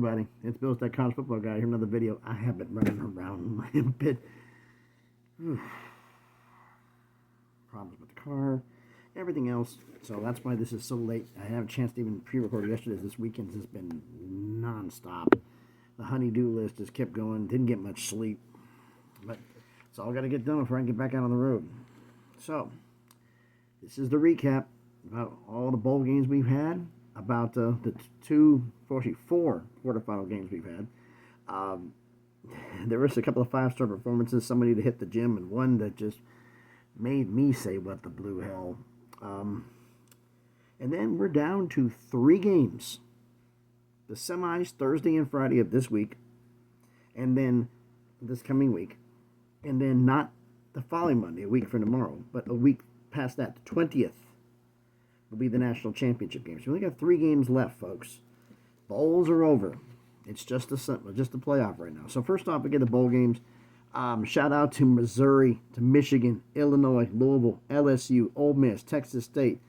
everybody. It's Bill's that college football guy. Here's another video. I have been running around my pit. Problems with the car, everything else. So that's why this is so late. I didn't have a chance to even pre-record yesterday. This weekend's has been non-stop. The honey-do list just kept going. Didn't get much sleep. But it's all got to get done before I can get back out on the road. So, this is the recap about all the bowl games we've had, about the four quarterfinal games we've had. There was a couple of five-star performances, somebody to hit the gym, and one that just made me say, what the blue hell. And then we're down to 3 games. The semis Thursday and Friday of this week, and then this coming week, and then not the following Monday, a week from tomorrow, but a week past that, the 20th, will be the national championship game. So we only got 3 games left, folks. Bowls are over. It's just a playoff right now. So first off, we get the bowl games. Shout out to Missouri, to Michigan, Illinois, Louisville, LSU, Ole Miss, Texas State,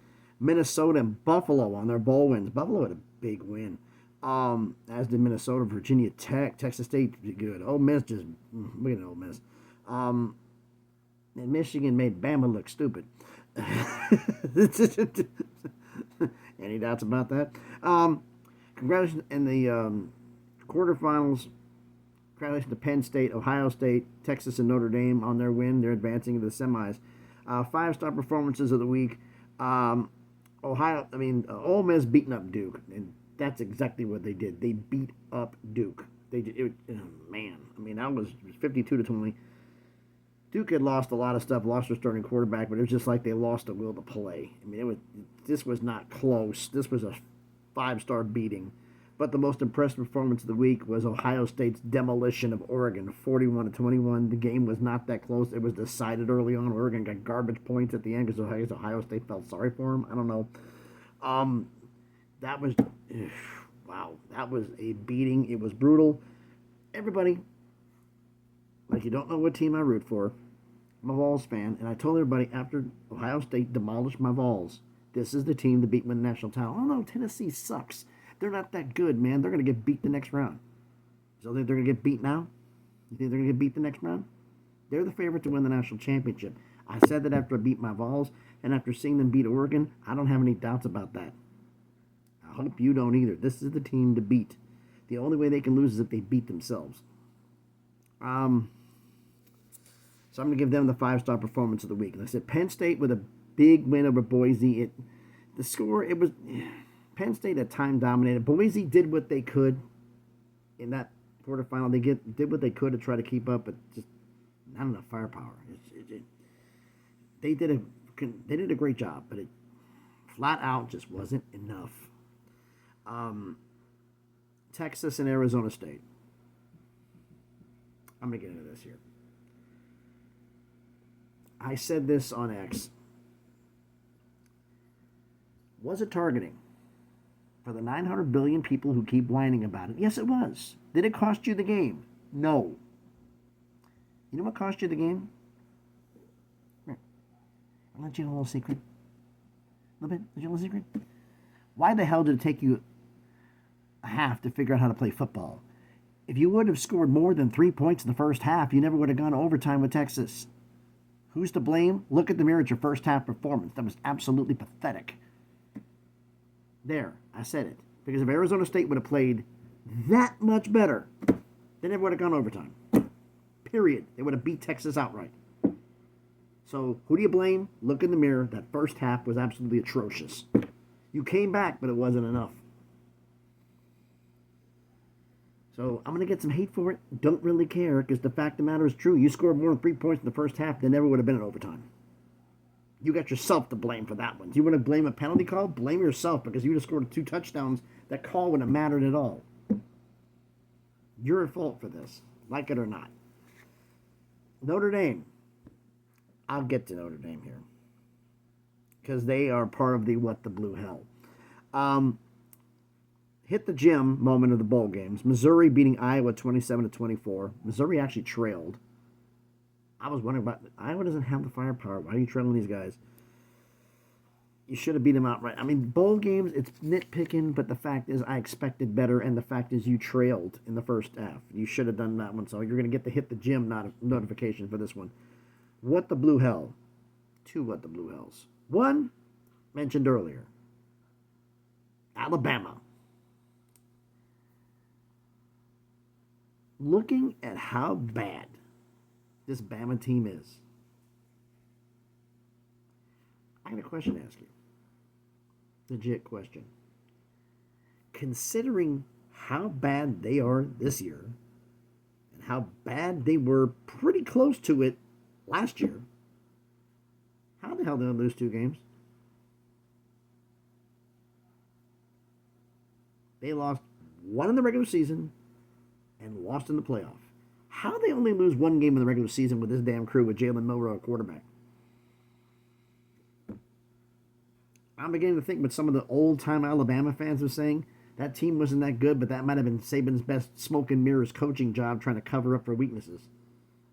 Minnesota, and Buffalo on their bowl wins. Buffalo had a big win. As did Minnesota, Virginia Tech, Texas State did good. Ole Miss just, look at Ole Miss. And Michigan made Bama look stupid. Any doubts about that? Congratulations in the quarterfinals. Congratulations to Penn State, Ohio State, Texas, and Notre Dame on their win. They're advancing into the semis. 5-star performances of the week. Ole Miss beating up Duke, and that's exactly what they did. They beat up Duke. That was 52-20. Duke had lost a lot of stuff, lost their starting quarterback, but it was just like they lost the will to play. This was not close. This was a 5-star beating. But the most impressive performance of the week was Ohio State's demolition of Oregon, 41-21. The game was not that close. It was decided early on. Oregon got garbage points at the end because Ohio State felt sorry for them. I don't know. That was, wow, that was a beating. It was brutal. Everybody, like, you don't know what team I root for. I'm a Vols fan, and I told everybody after Ohio State demolished my Vols, this is the team to beat win the national title. Oh, no, Tennessee sucks. They're not that good, man. They're going to get beat the next round. So they're going to get beat now? You think they're going to get beat the next round? They're the favorite to win the national championship. I said that after I beat my Vols, and after seeing them beat Oregon, I don't have any doubts about that. I hope you don't either. This is the team to beat. The only way they can lose is if they beat themselves. So I'm going to give them the 5-star performance of the week. Like I said, Penn State with a big win over Boise. Penn State at time dominated. Boise did what they could in that quarterfinal. They did what they could to try to keep up, but just not enough firepower. They did a great job, but it flat out just wasn't enough. Texas and Arizona State. I'm going to get into this here. I said this on X. Was it targeting? For the 900 billion people who keep whining about it? Yes, it was. Did it cost you the game? No. You know what cost you the game? Here. I'll let you in a little secret. A little bit? Let you in a little secret? Why the hell did it take you a half to figure out how to play football? If you would have scored more than 3 points in the first half, you never would have gone to overtime with Texas. Who's to blame? Look at the mirror at your first half performance. That was absolutely pathetic. There, I said it. Because if Arizona State would have played that much better, they never would have gone overtime. Period. They would have beat Texas outright. So, who do you blame? Look in the mirror. That first half was absolutely atrocious. You came back, but it wasn't enough. So, I'm going to get some hate for it. Don't really care, because the fact of the matter is true. You scored more than 3 points in the first half, they never would have been in overtime. You got yourself to blame for that one. Do you want to blame a penalty call? Blame yourself, because you would have scored 2 touchdowns. That call wouldn't have mattered at all. You're at fault for this, like it or not. Notre Dame. I'll get to Notre Dame here, because they are part of the what the blue hell. Hit the gym moment of the bowl games. Missouri beating Iowa 27-24. Missouri actually trailed. I was wondering about Iowa doesn't have the firepower. Why are you trailing these guys? You should have beat them outright. I mean, bowl games, it's nitpicking, but the fact is I expected better, and the fact is you trailed in the first half. You should have done that one, so you're going to get the hit the gym notification for this one. What the blue hell? Two what the blue hells. One, mentioned earlier, Alabama. Looking at how bad this Bama team is, I got a question to ask you. Legit question. Considering how bad they are this year and how bad they were pretty close to it last year, how the hell did they lose 2 games? They lost one in the regular season and lost in the playoff. How they only lose 1 game in the regular season with this damn crew with Jalen Milroe at quarterback? I'm beginning to think what some of the old-time Alabama fans were saying. That team wasn't that good, but that might have been Saban's best smoke and mirrors coaching job trying to cover up for weaknesses.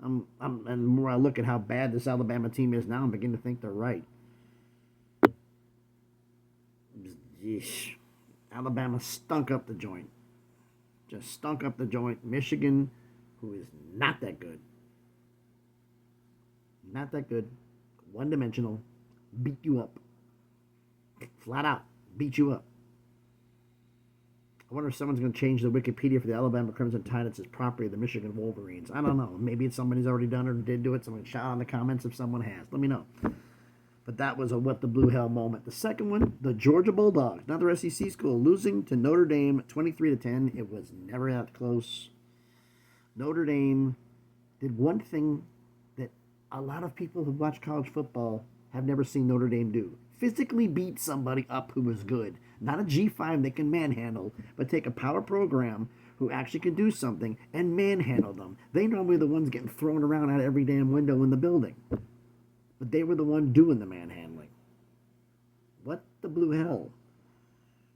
And the more I look at how bad this Alabama team is now, I'm beginning to think they're right. Yeesh. Alabama stunk up the joint. Just stunk up the joint. Michigan, who is not that good. Not that good. One-dimensional. Beat you up. Flat out. Beat you up. I wonder if someone's going to change the Wikipedia for the Alabama Crimson Tide. It says property of the Michigan Wolverines. I don't know. Maybe it's somebody's already done it or did do it. Someone shout out in the comments if someone has. Let me know. But that was a what the blue hell moment. The second one, the Georgia Bulldogs, another SEC school, losing to Notre Dame 23-10. It was never that close. Notre Dame did one thing that a lot of people who watch college football have never seen Notre Dame do. Physically beat somebody up who was good. Not a G5 they can manhandle, but take a power program who actually can do something and manhandle them. They normally are the ones getting thrown around out of every damn window in the building. But they were the one doing the manhandling. What the blue hell?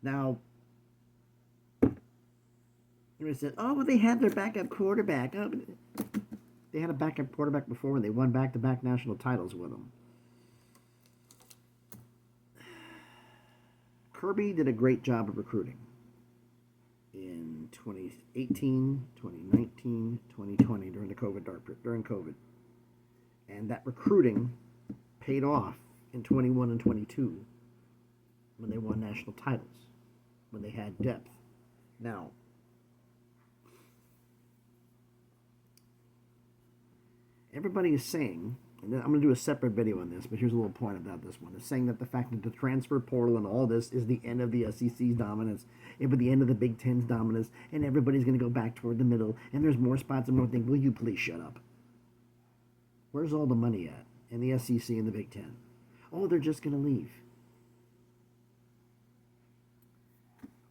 Now, you said, oh, well, they had their backup quarterback. Oh, they had a backup quarterback before when they won back-to-back national titles with them. Kirby did a great job of recruiting in 2018, 2019, 2020 during COVID. And that recruiting paid off in 21 and 22 when they won national titles, when they had depth. Now, everybody is saying, and I'm going to do a separate video on this, but here's a little point about this one. It's saying that the fact that the transfer portal and all this is the end of the SEC's dominance, it was the end of the Big Ten's dominance, and everybody's going to go back toward the middle, and there's more spots and more things. Will you please shut up? Where's all the money at in the SEC and the Big Ten? Oh, they're just going to leave.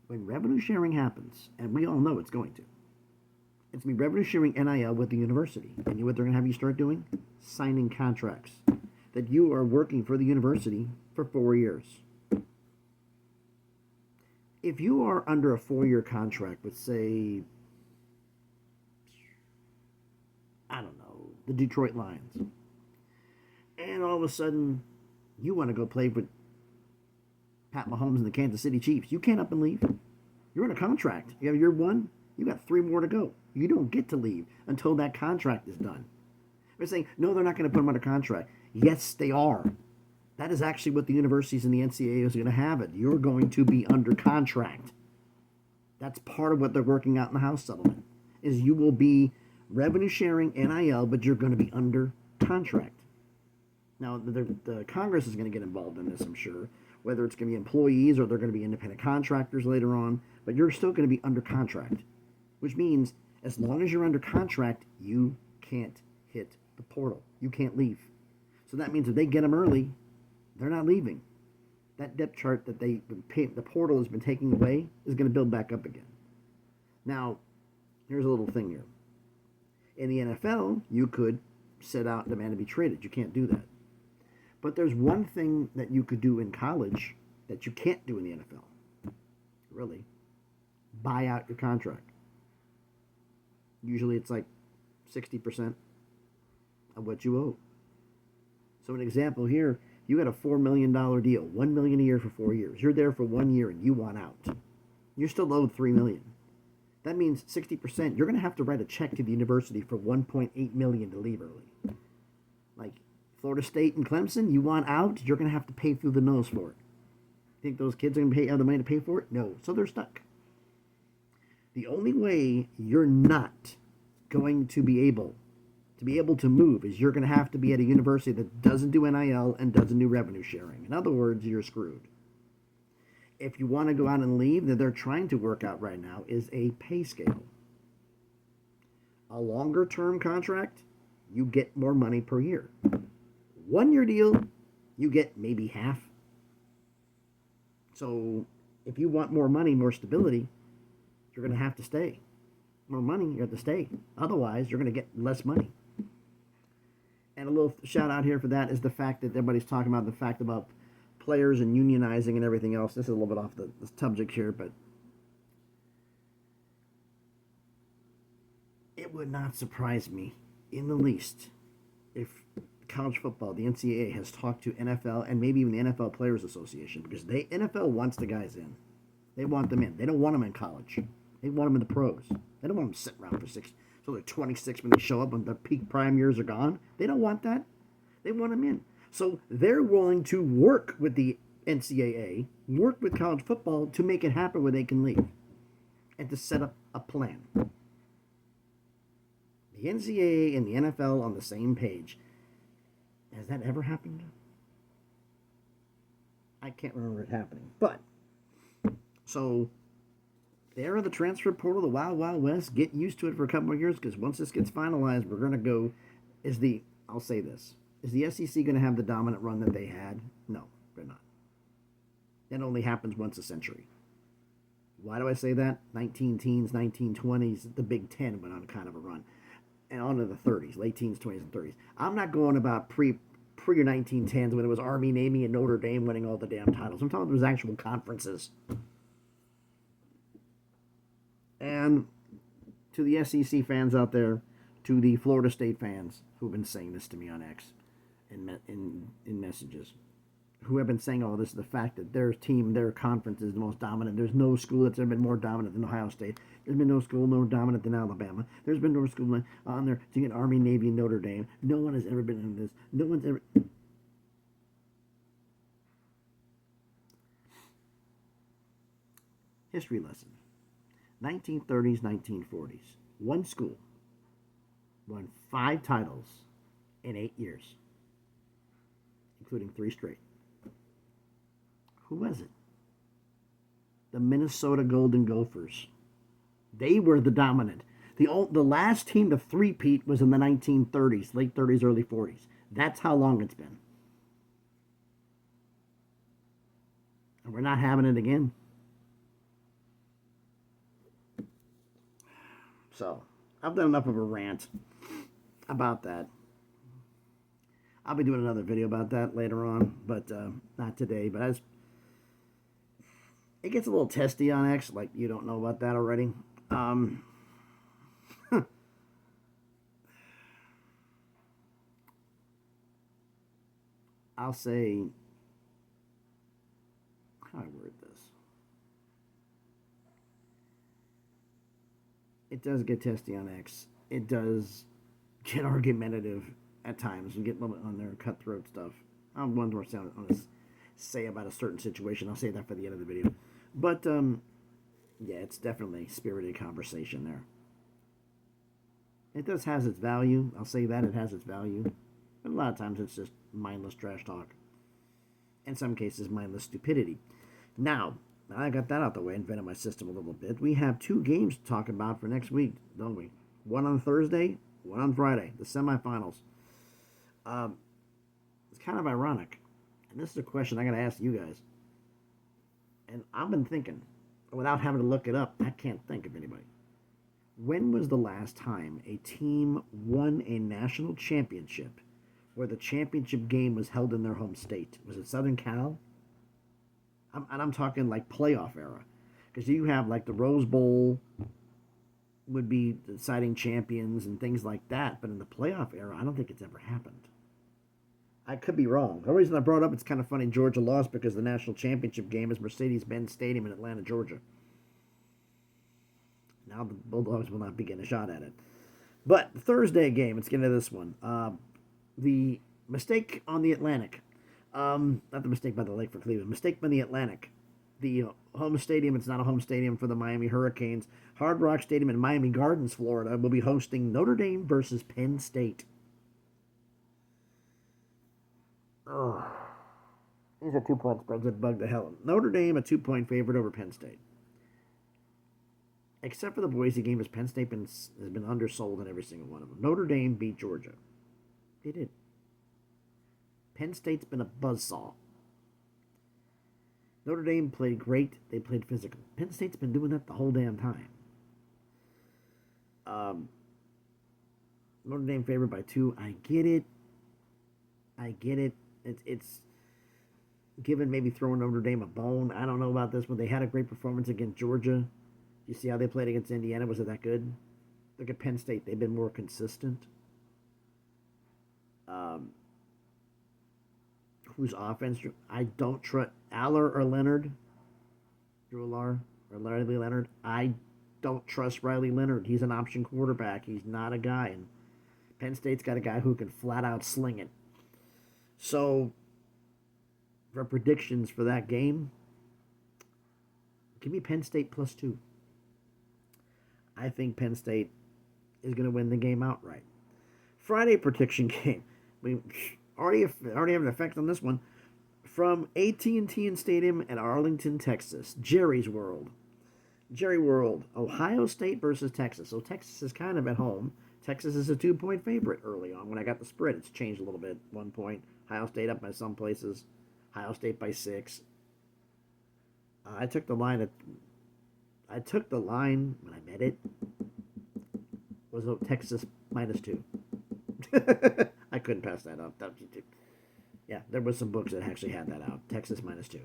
When revenue sharing happens, and we all know it's going to, it's going to be revenue sharing NIL with the university. And you know what they're going to have you start doing? Signing contracts that you are working for the university for 4 years. If you are under a 4-year contract with, say, I don't know, the Detroit Lions, and all of a sudden you want to go play with Pat Mahomes and the Kansas City Chiefs, you can't up and leave. You're in a contract. You have year 1. You got 3 more to go. You don't get to leave until that contract is done. They're saying, no, they're not going to put them under contract. Yes, they are. That is actually what the universities and the NCAA is going to have it. You're going to be under contract. That's part of what they're working out in the House settlement, is you will be revenue sharing NIL, but you're going to be under contract. Now, the Congress is going to get involved in this, I'm sure, whether it's going to be employees or they're going to be independent contractors later on, but you're still going to be under contract, which means as long as you're under contract, you can't hit the portal. You can't leave. So that means if they get them early, they're not leaving. That depth chart that the portal has been taking away is going to build back up again. Now, here's a little thing here. In the NFL, you could set out and demand to be traded. You can't do that. But there's one thing that you could do in college that you can't do in the NFL. Really. Buy out your contract. Usually it's like 60% of what you owe. So an example here, You got a $4 million deal, $1 million a year for 4 years. You're there for 1 year and you want out. You're still owed $3 million. That means 60%. You're going to have to write a check to the university for $1.8 million to leave early. Like Florida State and Clemson, you want out, you're going to have to pay through the nose for it. Think those kids are going to have the money to pay for it? No. So they're stuck. The only way you're not going to be able to move is you're going to have to be at a university that doesn't do NIL and doesn't do revenue sharing. In other words, you're screwed. If you want to go out and leave, that they're trying to work out right now is a pay scale. A longer term contract, you get more money per year. 1 year deal, you get maybe half. So if you want more money, more stability, you're going to have to stay. More money, you have to stay. Otherwise, you're going to get less money. And a little shout out here for that is the fact that everybody's talking about the fact about players and unionizing and everything else. This is a little bit off the subject here, but it would not surprise me in the least if college football, the NCAA, has talked to NFL and maybe even the NFL Players Association, because NFL wants the guys in. They want them in. They don't want them in college. They want them in the pros. They don't want them sitting around for 6 till they're 26 when they show up and their peak prime years are gone. They don't want that. They want them in. So they're willing to work with the NCAA, work with college football to make it happen where they can leave and to set up a plan. The NCAA and the NFL on the same page. Has that ever happened? I can't remember it happening. But, so, there are the transfer portal, the Wild Wild West. Get used to it for a couple more years, because once this gets finalized, we're going to go, I'll say this. Is the SEC going to have the dominant run that they had? No, they're not. That only happens once a century. Why do I say that? 19 teens, 1920s, the Big Ten went on kind of a run. And on to the 30s, late teens, 20s, and 30s. I'm not going about pre 1910s when it was Army, Navy, and Notre Dame winning all the damn titles. I'm talking about those actual conferences. And to the SEC fans out there, to the Florida State fans who've been saying this to me on X in messages, who have been saying all this, the fact that their team, their conference is the most dominant. There's no school that's ever been more dominant than Ohio State. There's been no school more dominant than Alabama. There's been no school on there to get Army, Navy, and Notre Dame. No one has ever been in this. No one's ever... History lesson. 1930s, 1940s. One school won 5 titles in 8 years, including 3 straight. Who was it? The Minnesota Golden Gophers. They were the dominant. The last team to three-peat was in the 1930s, late 30s, early 40s. That's how long it's been. And we're not having it again. So, I've done enough of a rant about that. I'll be doing another video about that later on, but not today. But it gets a little testy on X, like you don't know about that already. I'll say, how do I word this? It does get testy on X. It does get argumentative at times and get a little bit on there cutthroat stuff. I have one more sound I want to say about a certain situation. I'll say that for the end of the video. But, yeah, it's definitely spirited conversation there. It does has its value. I'll say that it has its value. But a lot of times it's just mindless trash talk. In some cases, mindless stupidity. Now I got that out the way and vented my system a little bit. We have 2 games to talk about for next week, don't we? One on Thursday, one on Friday, the semifinals. It's kind of ironic. And this is a question I got to ask you guys. And I've been thinking, without having to look it up, I can't think of anybody. When was the last time a team won a national championship where the championship game was held in their home state? Was it Southern Cal? I'm talking like playoff era. Because you have like the Rose Bowl would be deciding champions and things like that. But in the playoff era, I don't think it's ever happened. I could be wrong. The reason I brought up it's kind of funny Georgia lost because the national championship game is Mercedes-Benz Stadium in Atlanta, Georgia. Now the Bulldogs will not be getting a shot at it. But the Thursday game, let's get into this one. The mistake on the Atlantic. Not the mistake by the lake for Cleveland. Mistake by the Atlantic. The home stadium, it's not a home stadium for the Miami Hurricanes. Hard Rock Stadium in Miami Gardens, Florida, will be hosting Notre Dame versus Penn State. Ugh. These are 2-point spreads that bug the hell. Notre Dame, a 2-point favorite over Penn State. Except for the Boise game, as Penn State has been undersold in every single one of them. Notre Dame beat Georgia. They did. Penn State's been a buzzsaw. Notre Dame played great. They played physical. Penn State's been doing that the whole damn time. Notre Dame favored by 2. I get it. It's given maybe throwing Notre Dame a bone. I don't know about this one. They had a great performance against Georgia. You see how they played against Indiana? Was it that good? Look at Penn State. They've been more consistent. Whose offense? I don't trust Aller or Leonard. Drew Aller or Riley Leonard. I don't trust Riley Leonard. He's an option quarterback. He's not a guy. And Penn State's got a guy who can flat out sling it. So, for predictions for that game, give me Penn State +2. I think Penn State is going to win the game outright. Friday prediction game. We already have an effect on this one. From AT&T Stadium at Arlington, Texas. Jerry World, Ohio State versus Texas. So Texas is kind of at home. Texas is a 2-point favorite early on. When I got the spread, it's changed a little bit. 1 point. Ohio State up by some places. Ohio State by 6. I took the line when I met it. Was Texas -2. I couldn't pass that up. Yeah, there was some books that actually had that out. Texas -2.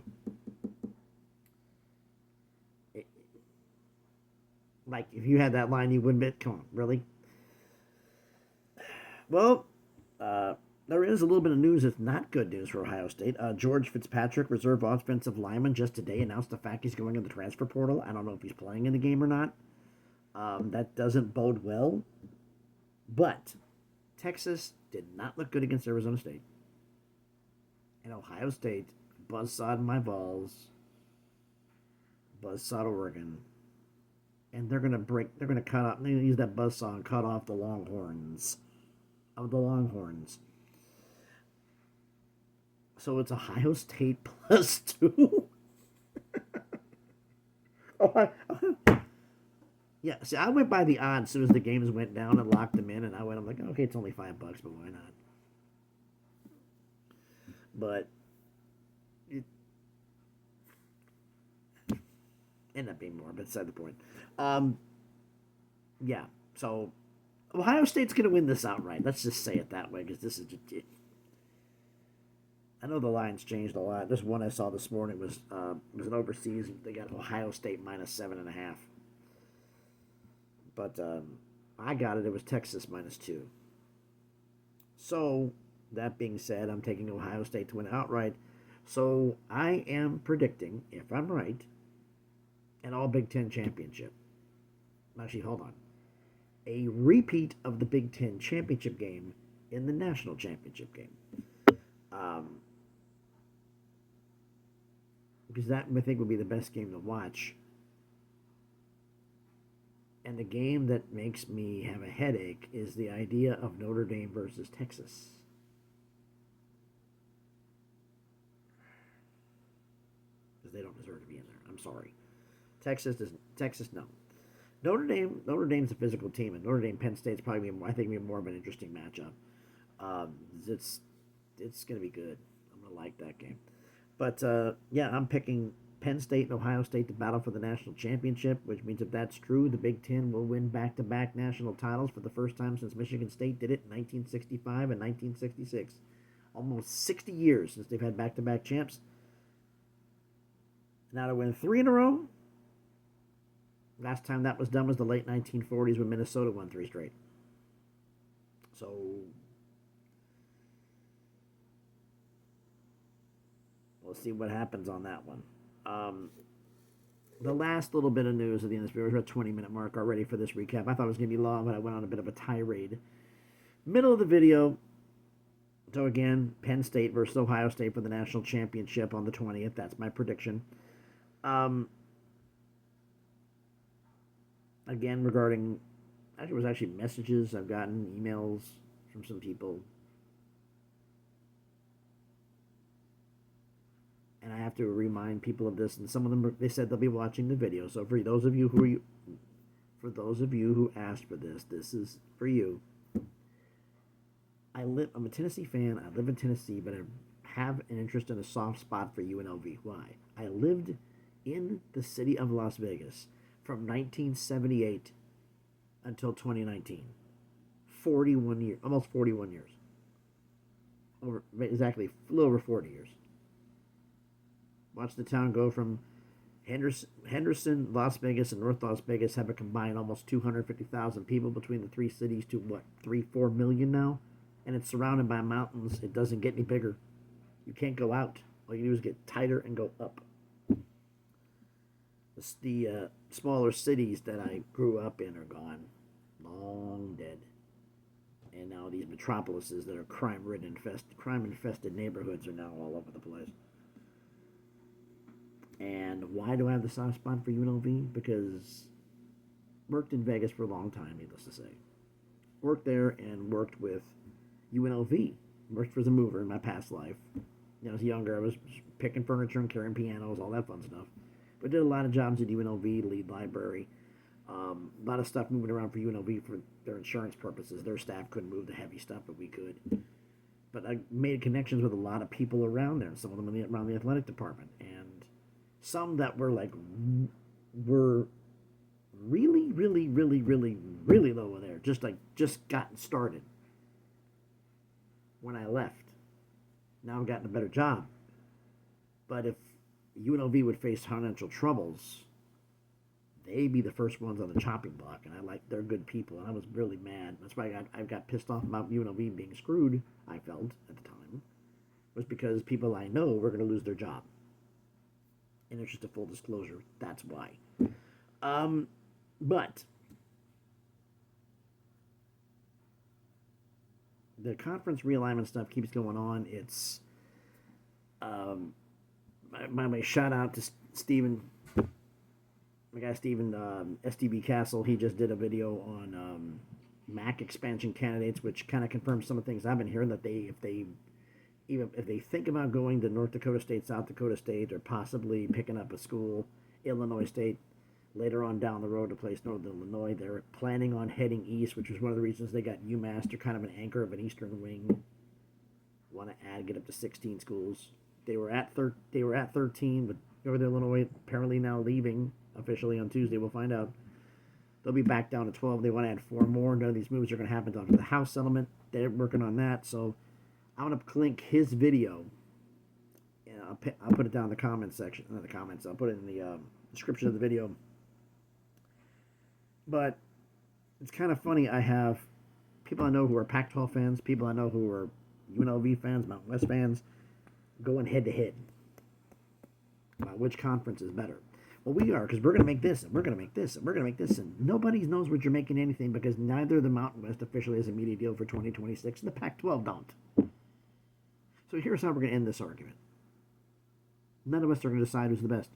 Like, if you had that line, you wouldn't bet. Come on, really? Well, there is a little bit of news that's not good news for Ohio State. George Fitzpatrick, reserve offensive lineman, just today announced the fact he's going in the transfer portal. I don't know if he's playing in the game or not. That doesn't bode well. But Texas did not look good against Arizona State. And Ohio State buzzsawed my balls. Buzzsawed Oregon. And they're going to use that buzzsaw and cut off the Longhorns. Of the Longhorns. So it's Ohio State +2. Yeah, see, I went by the odds as soon as the games went down and locked them in, and I'm like, okay, it's only $5, but why not? But it ended up being more, but beside the point. Yeah, so Ohio State's going to win this outright. Let's just say it that way, because this is just it. I know the line's changed a lot. This one I saw this morning was an overseas. They got Ohio State -7.5. But I got it. It was Texas -2. So, that being said, I'm taking Ohio State to win outright. So, I am predicting, if I'm right, an all Big Ten championship. Actually, hold on. A repeat of the Big Ten championship game in the national championship game. Because that, I think, would be the best game to watch. And the game that makes me have a headache is the idea of Notre Dame versus Texas. Because they don't deserve to be in there. I'm sorry. Texas, no. Notre Dame's a physical team, and Notre Dame Penn State's probably be more of an interesting matchup. It's going to be good. I'm going to like that game. But yeah, I'm picking Penn State and Ohio State to battle for the national championship, which means if that's true, the Big Ten will win back-to-back national titles for the first time since Michigan State did it in 1965 and 1966. Almost 60 years since they've had back-to-back champs. Now to win 3 in a row. Last time that was done was the late 1940s when Minnesota won 3 straight. So we'll see what happens on that one. The last little bit of news at the end of this video, we're at a 20-minute mark already for this recap. I thought it was going to be long, but I went on a bit of a tirade. Middle of the video. So again, Penn State versus Ohio State for the national championship on the 20th. That's my prediction. Again, regarding, it was actually messages I've gotten, emails from some people. And I have to remind people of this, and some of them, they said they'll be watching the video. So for those of you who asked for this, this is for you. I'm a Tennessee fan. I live in Tennessee, but I have an interest and a soft spot for UNLV. Why? I lived in the city of Las Vegas from 1978 until 2019. 41 years, almost 41 years. Exactly, a little over 40 years. Watch the town go from Henderson, Las Vegas, and North Las Vegas have a combined almost 250,000 people between the three cities to what, 4 million now? And it's surrounded by mountains. It doesn't get any bigger. You can't go out. All you do is get tighter and go up. The smaller cities that I grew up in are gone. Long dead. And now these metropolises that are crime-infested neighborhoods are now all over the place. And why do I have the soft spot for UNLV? Because worked in Vegas for a long time, needless to say. Worked there and worked with UNLV. Worked as a mover in my past life. When I was younger, I was picking furniture and carrying pianos, all that fun stuff. But did a lot of jobs at UNLV, lead library. A lot of stuff moving around for UNLV for their insurance purposes. Their staff couldn't move the heavy stuff, but we could. But I made connections with a lot of people around there, some of them around the athletic department. And some that were really, really, really, really, really low there. Just gotten started when I left. Now I've gotten a better job. But if UNLV would face financial troubles, they'd be the first ones on the chopping block. And they're good people. And I was really mad. That's why I got pissed off about UNLV being screwed, I felt at the time, was because people I know were going to lose their job. In interest of full disclosure, that's why. But the conference realignment stuff keeps going on. It's my shout out to Steven, my guy Steven, STB Castle. He just did a video on MAC expansion candidates, which kind of confirms some of the things I've been hearing, that if they think about going to North Dakota State, South Dakota State, or possibly picking up a school, Illinois State, later on down the road to place Northern Illinois, they're planning on heading east, which was one of the reasons they got UMass. They're kind of an anchor of an eastern wing. Want to get up to 16 schools. They were at 13, but Northern Illinois apparently now leaving officially on Tuesday. We'll find out. They'll be back down to 12. They want to add 4 more. None of these moves are going to happen until the House settlement. They're working on that, so I'm going to link his video. And I'll put it down in the comments section. Not the comments. I'll put it in the description of the video. But it's kind of funny. I have people I know who are Pac-12 fans, people I know who are UNLV fans, Mountain West fans, going head-to-head about which conference is better. Well, we are, because we're going to make this, and we're going to make this, and we're going to make this, and nobody knows what you're making anything, because neither the Mountain West officially has a media deal for 2026, and the Pac-12 don't. So here's how we're going to end this argument. None of us are going to decide who's the best.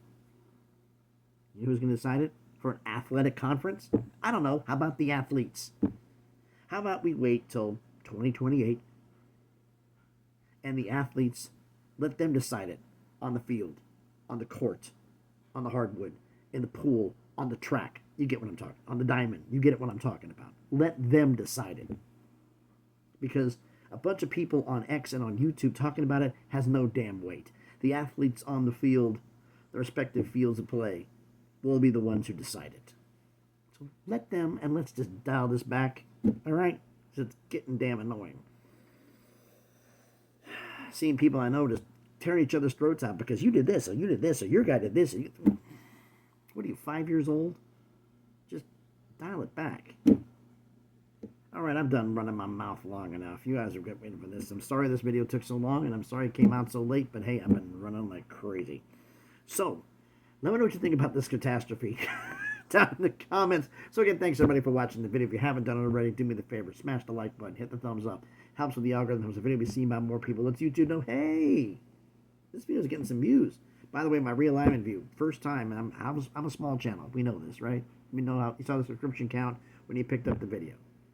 You know who's going to decide it? For an athletic conference? I don't know. How about the athletes? How about we wait till 2028 and the athletes, let them decide it on the field, on the court, on the hardwood, in the pool, on the track. You get what I'm talking. On the diamond. You get what I'm talking about. Let them decide it. Because a bunch of people on X and on YouTube talking about it has no damn weight. The athletes on the field, the respective fields of play, will be the ones who decide it. So let them, and let's just dial this back, all right? Because it's getting damn annoying. Seeing people I know just tearing each other's throats out because you did this, or you did this, or your guy did this. What are you, 5 years old? Just dial it back. All right, I'm done running my mouth long enough. You guys are waiting for this. I'm sorry this video took so long, and I'm sorry it came out so late, but hey, I've been running like crazy. So, let me know what you think about this catastrophe down in the comments. So again, thanks everybody for watching the video. If you haven't done it already, do me the favor. Smash the like button. Hit the thumbs up. Helps with the algorithm. Helps the video be seen by more people. Lets YouTube know, hey, this video is getting some views. By the way, my realignment view. First time, and I'm a small channel. We know this, right? We know how you saw the subscription count when you picked up the video.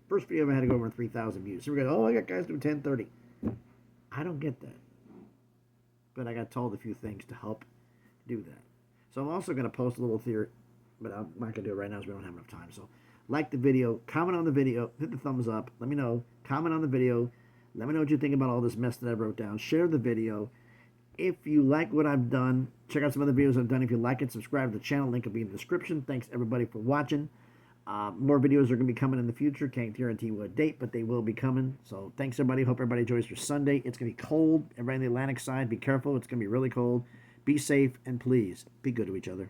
First video ever had to go over 3,000 views. So we're going, oh, I got guys doing 1030. I don't get that. But I got told a few things to help do that. So I'm also going to post a little theory, but I'm not going to do it right now because we don't have enough time. So like the video, comment on the video, hit the thumbs up. Let me know. Comment on the video. Let me know what you think about all this mess that I wrote down. Share the video. If you like what I've done, check out some other videos I've done. If you like it, subscribe to the channel. Link will be in the description. Thanks, everybody, for watching. More videos are going to be coming in the future. Can't guarantee what date, but they will be coming. So thanks, everybody. Hope everybody enjoys your Sunday. It's going to be cold. Everybody on the Atlantic side, be careful. It's going to be really cold. Be safe, and please, be good to each other.